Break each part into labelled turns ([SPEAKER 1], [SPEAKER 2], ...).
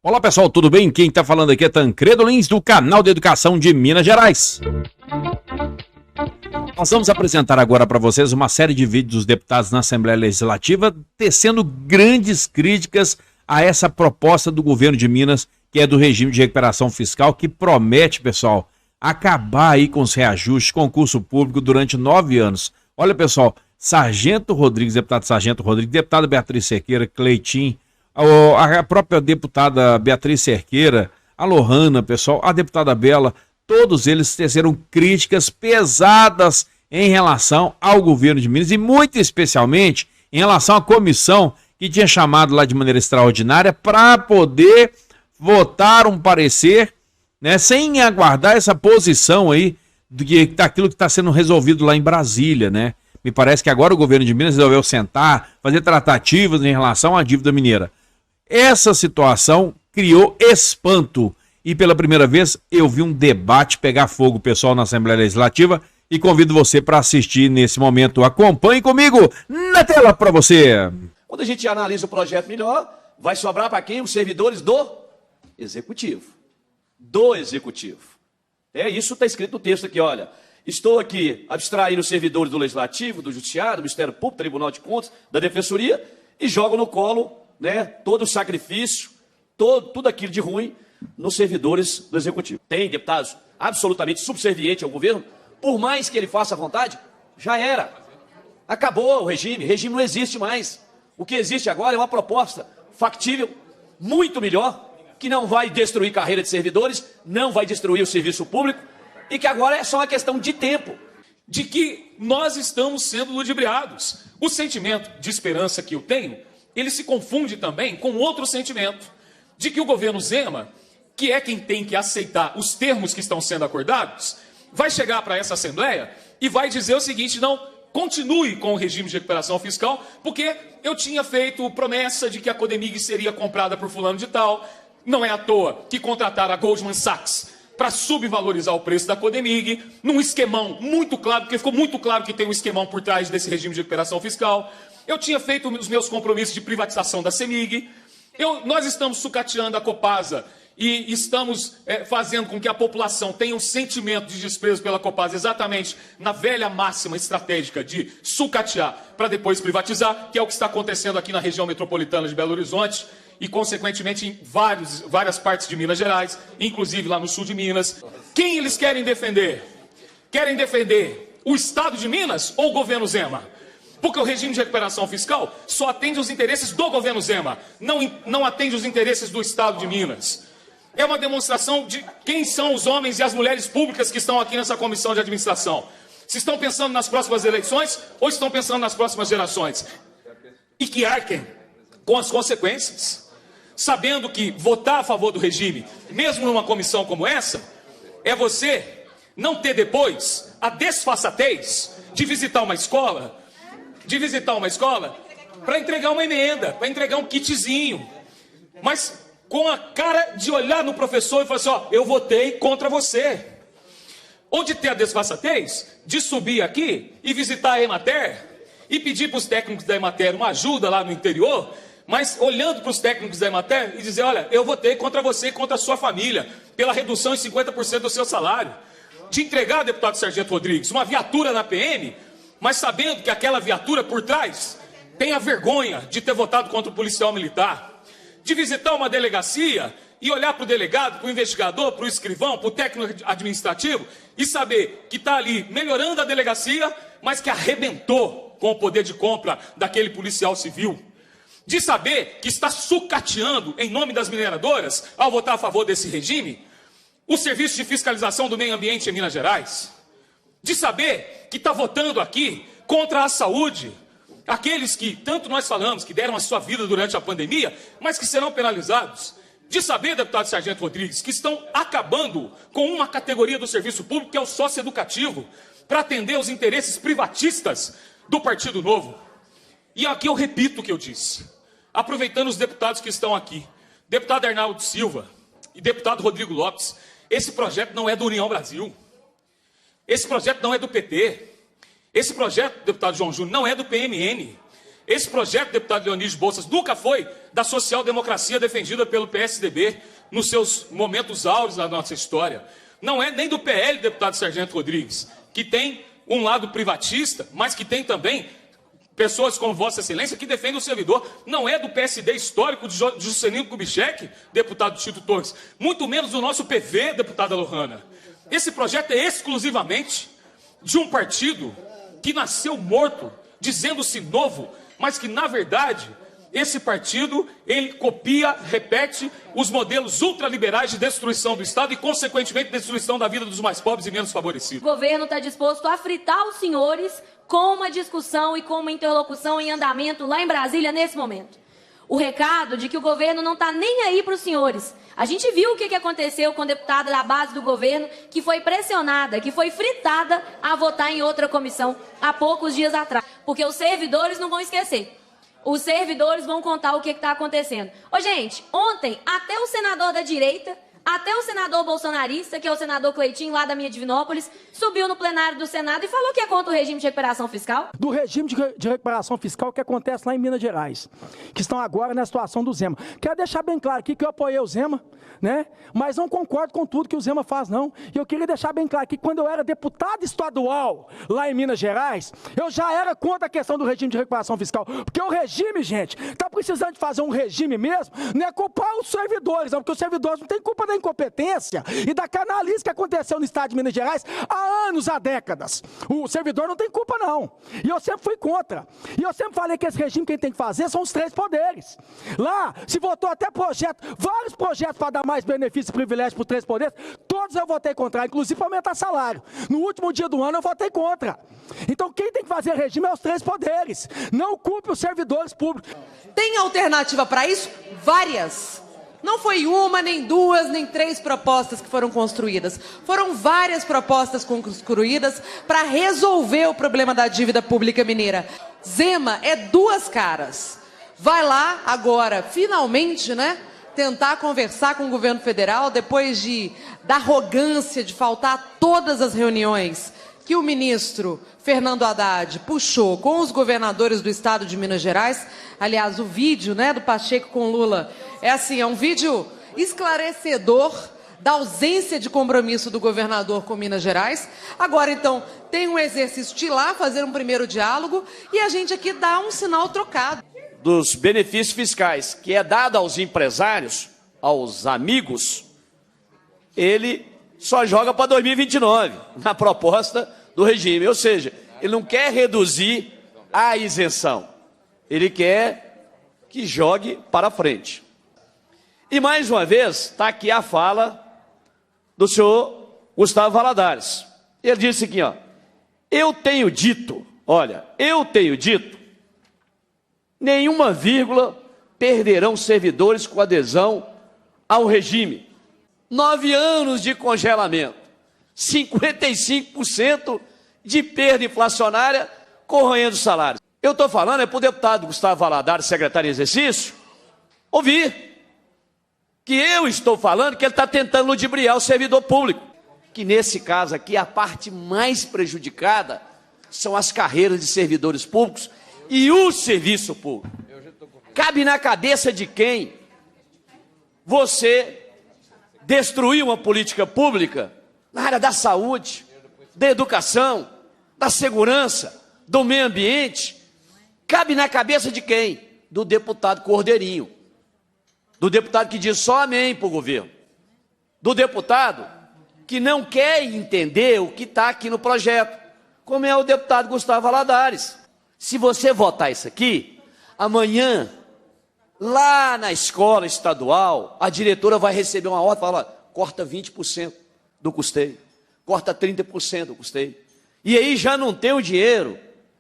[SPEAKER 1] Olá pessoal, tudo bem? Quem está falando aqui é Tancredo Lins, do canal de Educação de Minas Gerais. Nós vamos apresentar agora para vocês uma série de vídeos dos deputados na Assembleia Legislativa tecendo grandes críticas a essa proposta do governo de Minas, que é do regime de recuperação fiscal, que promete, pessoal, acabar aí com os reajustes, concurso público durante 9 anos. Olha, pessoal, Sargento Rodrigues, deputado Sargento Rodrigues, deputada Beatriz Cerqueira, Cleitinho, a própria deputada Beatriz Cerqueira, a Lohana, pessoal, a deputada Bela, todos eles teceram críticas pesadas em relação ao governo de Minas e muito especialmente em relação à comissão que tinha chamado lá de maneira extraordinária para poder votar um parecer, né, sem aguardar essa posição aí daquilo que está sendo resolvido lá em Brasília, né? Me parece que agora o governo de Minas resolveu sentar, fazer tratativas em relação à dívida mineira. Essa situação criou espanto e pela primeira vez eu vi um debate pegar fogo, pessoal, na Assembleia Legislativa, e convido você para assistir nesse momento. Acompanhe comigo na tela para você.
[SPEAKER 2] Quando a gente analisa o projeto melhor, vai sobrar para quem? Os servidores do Executivo. Do Executivo. É isso, está escrito no texto aqui, olha. Estou aqui abstraindo os servidores do Legislativo, do Judiciário, do Ministério Público, Tribunal de Contas, da Defensoria, e jogo no colo, né, todo o sacrifício, tudo aquilo de ruim nos servidores do Executivo. Tem deputados absolutamente subservientes ao governo, por mais que ele faça a vontade, já era. Acabou o regime não existe mais. O que existe agora é uma proposta factível, muito melhor, que não vai destruir carreira de servidores, não vai destruir o serviço público, e que agora é só uma questão de tempo.
[SPEAKER 3] De que nós estamos sendo ludibriados. O sentimento de esperança que eu tenho, ele se confunde também com outro sentimento, de que o governo Zema, que é quem tem que aceitar os termos que estão sendo acordados, vai chegar para essa Assembleia e vai dizer o seguinte: não, continue com o regime de recuperação fiscal, porque eu tinha feito promessa de que a Codemig seria comprada por fulano de tal. Não é à toa que contrataram a Goldman Sachs para subvalorizar o preço da Codemig, num esquemão muito claro, porque ficou muito claro que tem um esquemão por trás desse regime de recuperação fiscal. Eu tinha feito os meus compromissos de privatização da CEMIG. Nós estamos sucateando a Copasa e estamos fazendo com que a população tenha um sentimento de desprezo pela Copasa, exatamente na velha máxima estratégica de sucatear para depois privatizar, que é o que está acontecendo aqui na região metropolitana de Belo Horizonte e, consequentemente, em várias partes de Minas Gerais, inclusive lá no sul de Minas. Quem eles querem defender? Querem defender o Estado de Minas ou o governo Zema? Porque o regime de recuperação fiscal só atende os interesses do governo Zema, não atende os interesses do Estado de Minas. É uma demonstração de quem são os homens e as mulheres públicas que estão aqui nessa comissão de administração. Se estão pensando nas próximas eleições ou estão pensando nas próximas gerações. E que arquem com as consequências, sabendo que votar a favor do regime, mesmo numa comissão como essa, é você não ter depois a desfaçatez de visitar uma escola para entregar uma emenda, para entregar um kitzinho, mas com a cara de olhar no professor e falar assim: ó, eu votei contra você. Ou de ter a desfaçatez de subir aqui e visitar a Emater e pedir para os técnicos da Emater uma ajuda lá no interior, mas olhando para os técnicos da Emater e dizer: olha, eu votei contra você e contra a sua família, pela redução em 50% do seu salário. De entregar, deputado Sargento Rodrigues, uma viatura na PM, mas sabendo que aquela viatura por trás tem a vergonha de ter votado contra o policial militar. De visitar uma delegacia e olhar para o delegado, para o investigador, para o escrivão, para o técnico administrativo e saber que está ali melhorando a delegacia, mas que arrebentou com o poder de compra daquele policial civil. De saber que está sucateando, em nome das mineradoras, ao votar a favor desse regime, o serviço de fiscalização do meio ambiente em Minas Gerais. De saber que está votando aqui contra a saúde, aqueles que tanto nós falamos, que deram a sua vida durante a pandemia, mas que serão penalizados. De saber, deputado Sargento Rodrigues, que estão acabando com uma categoria do serviço público, que é o socioeducativo, para atender os interesses privatistas do Partido Novo. E aqui eu repito o que eu disse, aproveitando os deputados que estão aqui, deputado Arnaldo Silva e deputado Rodrigo Lopes, esse projeto não é do União Brasil, esse projeto não é do PT, esse projeto, deputado João Júnior, não é do PMN, Esse projeto, deputado Leonídio Bolsas, nunca foi da social-democracia defendida pelo PSDB nos seus momentos áureos da nossa história. Não é nem do PL, deputado Sargento Rodrigues, que tem um lado privatista, mas que tem também pessoas como Vossa Excelência que defendem o servidor. Não é do PSD histórico de Juscelino Kubitschek, deputado Tito Torres, muito menos do nosso PV, deputada Lohana. Esse projeto é exclusivamente de um partido que nasceu morto, dizendo-se novo, mas que, na verdade, esse partido, ele copia, repete os modelos ultraliberais de destruição do Estado e, consequentemente, destruição da vida dos mais pobres e menos favorecidos.
[SPEAKER 4] O governo está disposto a fritar os senhores com uma discussão e com uma interlocução em andamento lá em Brasília nesse momento. O recado de que o governo não está nem aí para os senhores. A gente viu o que aconteceu com a deputada da base do governo, que foi pressionada, que foi fritada a votar em outra comissão há poucos dias atrás. Porque os servidores não vão esquecer. Os servidores vão contar o que está acontecendo. Ô, gente, ontem, até o senador da direita, até o senador bolsonarista, que é o senador Cleitinho, lá da minha Divinópolis, subiu no plenário do Senado e falou que é contra o regime de recuperação fiscal.
[SPEAKER 5] Do regime de recuperação fiscal que acontece lá em Minas Gerais, que estão agora na situação do Zema. Quero deixar bem claro aqui que eu apoiei o Zema, né? Mas não concordo com tudo que o Zema faz, não. E eu queria deixar bem claro que quando eu era deputado estadual lá em Minas Gerais, eu já era contra a questão do regime de recuperação fiscal. Porque o regime, gente, está precisando de fazer um regime mesmo, não é culpar os servidores, não, porque os servidores não têm culpa da incompetência e da canalice que aconteceu no estado de Minas Gerais há anos, há décadas. O servidor não tem culpa, não. E eu sempre fui contra. E eu sempre falei que esse regime quem tem que fazer são os 3 poderes. Lá, se votou até vários projetos para dar mais benefícios e privilégios para os 3 poderes, todos eu votei contra, inclusive para aumentar salário. No último dia do ano eu votei contra. Então quem tem que fazer regime é os 3 poderes. Não culpe os servidores públicos.
[SPEAKER 6] Tem alternativa para isso? Várias. Não foi uma, nem 2, nem 3 propostas que foram construídas. Foram várias propostas construídas para resolver o problema da dívida pública mineira. Zema é 2 caras. Vai lá agora, finalmente, né, tentar conversar com o governo federal depois da arrogância de faltar a todas as reuniões que o ministro Fernando Haddad puxou com os governadores do estado de Minas Gerais. Aliás, o vídeo, né, do Pacheco com Lula é um vídeo esclarecedor da ausência de compromisso do governador com Minas Gerais. Agora, então, tem um exercício de ir lá fazer um primeiro diálogo e a gente aqui dá um sinal trocado.
[SPEAKER 2] Dos benefícios fiscais que é dado aos empresários, aos amigos, ele só joga para 2029, na proposta do regime. Ou seja, ele não quer reduzir a isenção, ele quer que jogue para frente. E mais uma vez, está aqui a fala do senhor Gustavo Valadares. Ele disse aqui, eu tenho dito, nenhuma vírgula perderão servidores com adesão ao regime. 9 anos de congelamento, 55% de perda inflacionária corroendo os salários. Eu estou falando para o deputado Gustavo Valadares, secretário em exercício, ouvir que eu estou falando que ele está tentando ludibriar o servidor público, que nesse caso aqui a parte mais prejudicada são as carreiras de servidores públicos e o serviço público. Cabe na cabeça de quem você destruir uma política pública na área da saúde, da educação, da segurança, do meio ambiente. Cabe na cabeça de quem? Do deputado Cordeirinho. Do deputado que diz só amém para o governo. Do deputado que não quer entender o que está aqui no projeto, como é o deputado Gustavo Valadares. Se você votar isso aqui, amanhã, lá na escola estadual, a diretora vai receber uma ordem e falar, corta 20% do custeio, corta 30% do custeio. E aí já não tem o dinheiro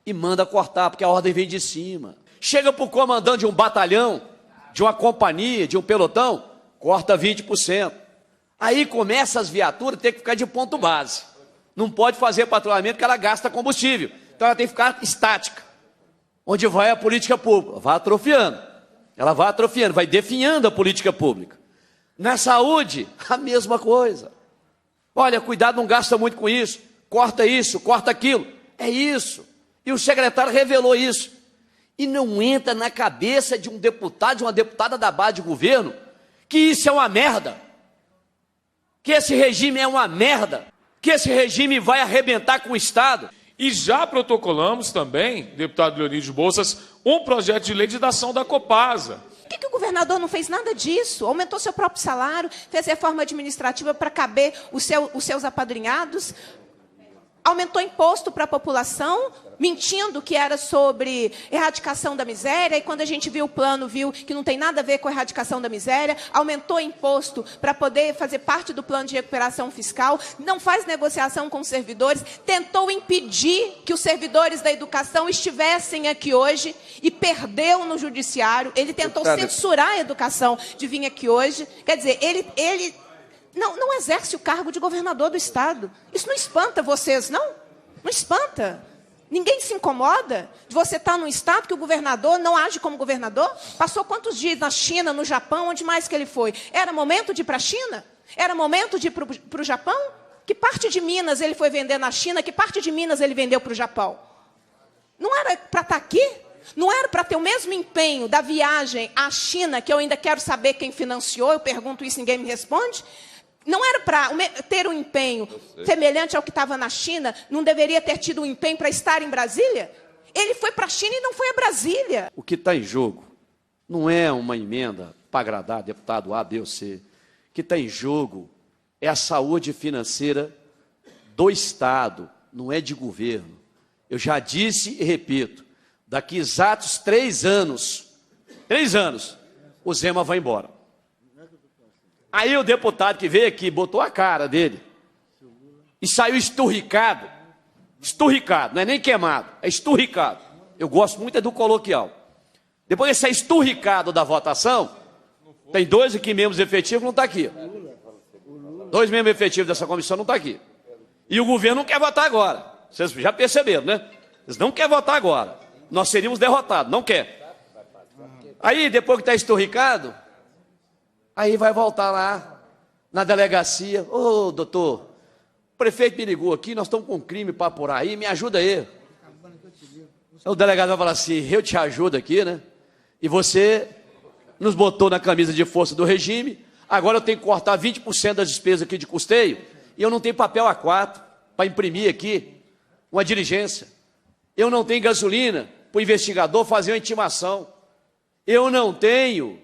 [SPEAKER 2] e manda cortar, porque a ordem vem de cima. Chega para o comandante de um batalhão, de uma companhia, de um pelotão, corta 20%. Aí começa as viaturas a ter que ficar de ponto base. Não pode fazer patrulhamento porque ela gasta combustível. Então ela tem que ficar estática. Onde vai a política pública? Vai atrofiando. Ela vai atrofiando, vai definhando a política pública. Na saúde, a mesma coisa. Olha, cuidado, não gasta muito com isso. Corta aquilo. É isso. E o secretário revelou isso. E não entra na cabeça de um deputado, de uma deputada da base de governo, que isso é uma merda. Que esse regime é uma merda. Que esse regime vai arrebentar com o Estado.
[SPEAKER 3] E já protocolamos também, deputado Leonídio Bolsas, um projeto de lei de dação da Copasa.
[SPEAKER 7] Por que o governador não fez nada disso? Aumentou seu próprio salário, fez reforma administrativa para caber os seus apadrinhados, aumentou imposto para a população, mentindo que era sobre erradicação da miséria, e quando a gente viu o plano, viu que não tem nada a ver com a erradicação da miséria, aumentou imposto para poder fazer parte do plano de recuperação fiscal, não faz negociação com os servidores, tentou impedir que os servidores da educação estivessem aqui hoje e perdeu no judiciário, ele tentou censurar a educação de vir aqui hoje, quer dizer, ele não exerce o cargo de governador do Estado. Isso não espanta vocês, não? Não espanta? Ninguém se incomoda de você estar num Estado que o governador não age como governador? Passou quantos dias na China, no Japão, onde mais que ele foi? Era momento de ir para a China? Era momento de ir para o Japão? Que parte de Minas ele foi vender na China? Que parte de Minas ele vendeu para o Japão? Não era para estar aqui? Não era para ter o mesmo empenho da viagem à China, que eu ainda quero saber quem financiou, eu pergunto isso e ninguém me responde? Não era para ter um empenho semelhante ao que estava na China? Não deveria ter tido um empenho para estar em Brasília? Ele foi para a China e não foi a Brasília.
[SPEAKER 2] O que está em jogo não é uma emenda para agradar deputado A, B ou C. O que está em jogo é a saúde financeira do Estado, não é de governo. Eu já disse e repito, daqui exatos 3 anos, o Zema vai embora. Aí o deputado que veio aqui, botou a cara dele e saiu esturricado, não é nem queimado, é esturricado. Eu gosto muito do coloquial. Depois de sair esturricado da votação, tem 2 aqui membros efetivos, não está aqui. 2 membros efetivos dessa comissão não está aqui. E o governo não quer votar agora. Vocês já perceberam, né? Eles não querem votar agora. Nós seríamos derrotados, não quer. Aí, depois que está esturricado, aí vai voltar lá na delegacia. Ô, doutor, o prefeito me ligou aqui, nós estamos com um crime para apurar aí, me ajuda aí. O delegado vai falar assim, eu te ajudo aqui, né? E você nos botou na camisa de força do regime, agora eu tenho que cortar 20% das despesas aqui de custeio, e eu não tenho papel A4 para imprimir aqui uma diligência. Eu não tenho gasolina para o investigador fazer uma intimação. Eu não tenho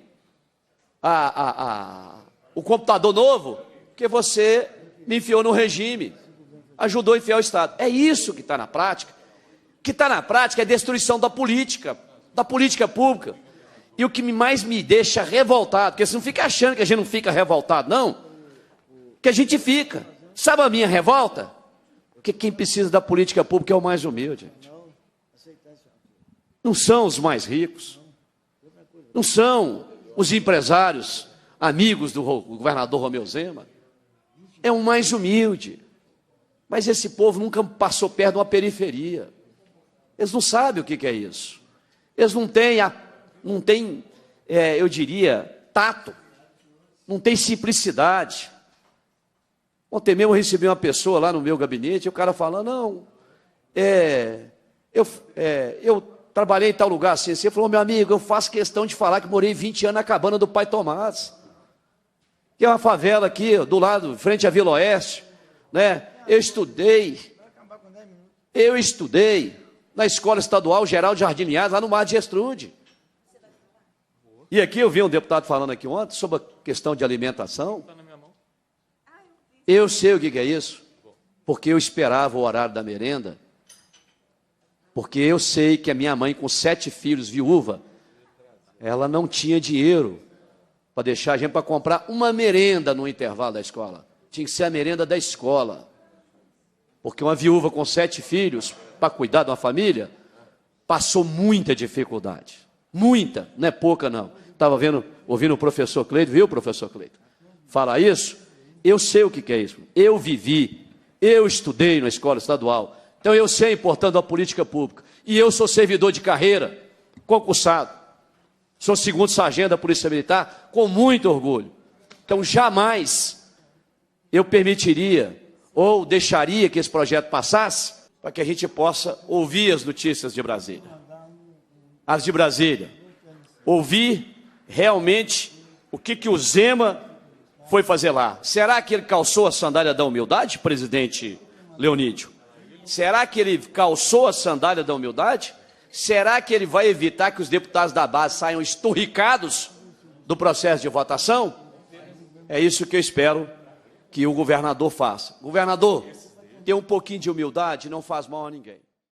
[SPEAKER 2] o computador novo, que você me enfiou no regime, ajudou a enfiar o Estado. É isso que está na prática. O que está na prática é a destruição da política pública. E o que mais me deixa revoltado, porque você não fica achando que a gente não fica revoltado, não, que a gente fica. Sabe a minha revolta? Porque quem precisa da política pública é o mais humilde, gente. Não são os mais ricos, não são os empresários, amigos do governador Romeu Zema, é o mais humilde. Mas esse povo nunca passou perto de uma periferia. Eles não sabem o que é isso. Eles não têm, eu diria, tato. Não têm simplicidade. Ontem mesmo eu recebi uma pessoa lá no meu gabinete, e o cara falando, não, eu trabalhei em tal lugar assim, ele falou, meu amigo, eu faço questão de falar que morei 20 anos na cabana do Pai Tomás, que é uma favela aqui, do lado, frente à Vila Oeste, né? Eu estudei na Escola Estadual Geraldo Jardim Linhares, lá no Mar de Gestrude. E aqui eu vi um deputado falando aqui ontem sobre a questão de alimentação. Eu sei o que é isso, porque eu esperava o horário da merenda, porque eu sei que a minha mãe, com 7 filhos, viúva, ela não tinha dinheiro para deixar a gente para comprar uma merenda no intervalo da escola. Tinha que ser a merenda da escola. Porque uma viúva com 7 filhos, para cuidar de uma família, passou muita dificuldade. Muita, não é pouca não. Estava ouvindo o professor Cleito, viu, professor Cleito? Falar isso, eu sei o que é isso. Eu vivi, eu estudei na escola estadual. Então eu sei a importância da política pública. E eu sou servidor de carreira, concursado. Sou 2º sargento da Polícia Militar, com muito orgulho. Então jamais eu permitiria ou deixaria que esse projeto passasse para que a gente possa ouvir as notícias de Brasília. as de Brasília, ouvir realmente o que o Zema foi fazer lá. Será que ele calçou a sandália da humildade, presidente Leonídio? Será que ele calçou a sandália da humildade? Será que ele vai evitar que os deputados da base saiam esturricados do processo de votação? É isso que eu espero que o governador faça. Governador, ter um pouquinho de humildade não faz mal a ninguém.